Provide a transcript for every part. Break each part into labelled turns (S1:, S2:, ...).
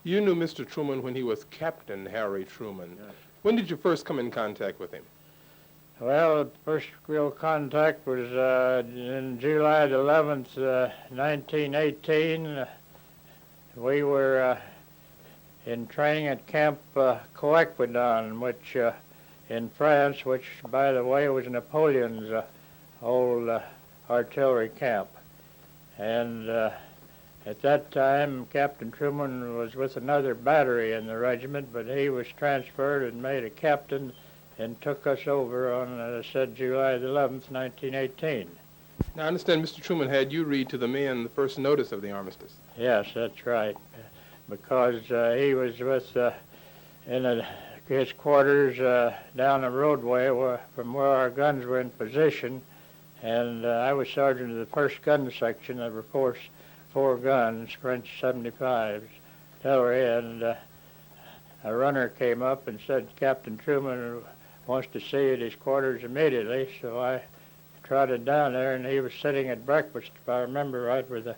S1: You knew Mr. Truman when he was Captain Harry Truman.
S2: Yes.
S1: When did you first come in contact with him?
S2: Well, the first real contact was in July the 11th, 1918. We were in training at Camp Coetquidan, which in France, which, by the way, was Napoleon's old artillery camp. And at that time, Captain Truman was with another battery in the regiment, but he was transferred and made a captain and took us over on, as I said, July the 11th, 1918.
S1: Now, I understand Mr. Truman had you read to the men the first notice of the armistice.
S2: Yes, that's right, because he was with in his quarters down the roadway from where our guns were in position, and I was sergeant of the first gun section that reports 4 guns, French 75s, artillery, and a runner came up and said, Captain Truman wants to see you at his quarters immediately. So I trotted down there, and he was sitting at breakfast, if I remember right, with a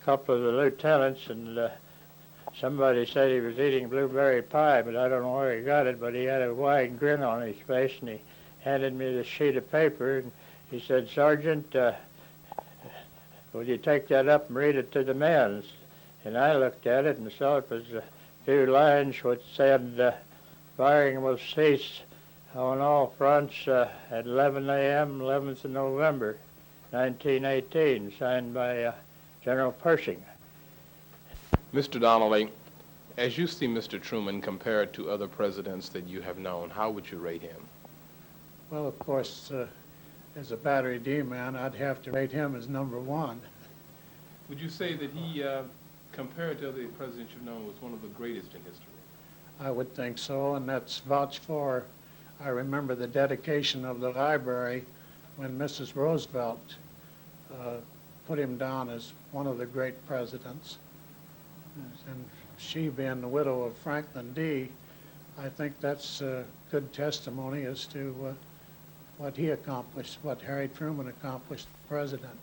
S2: couple of the lieutenants, and somebody said he was eating blueberry pie, but I don't know where he got it, but he had a wide grin on his face, and he handed me the sheet of paper, and he said, Sergeant, will you take that up and read it to the men? And I looked at it and saw it was a few lines which said, firing will cease on all fronts at 11 a.m., 11th of November, 1918, signed by General Pershing.
S1: Mr. Donnelly, as you see Mr. Truman compared to other presidents that you have known, how would you rate him?
S3: Well, of course, as a battery D man, I'd have to rate him as #1.
S1: Would you say that he, compared to other presidents you've known, was one of the greatest in history?
S3: I would think so, and that's vouched for. I remember the dedication of the library when Mrs. Roosevelt put him down as one of the great presidents. And she being the widow of Franklin D., I think that's good testimony as to what he accomplished, what Harry Truman accomplished as president.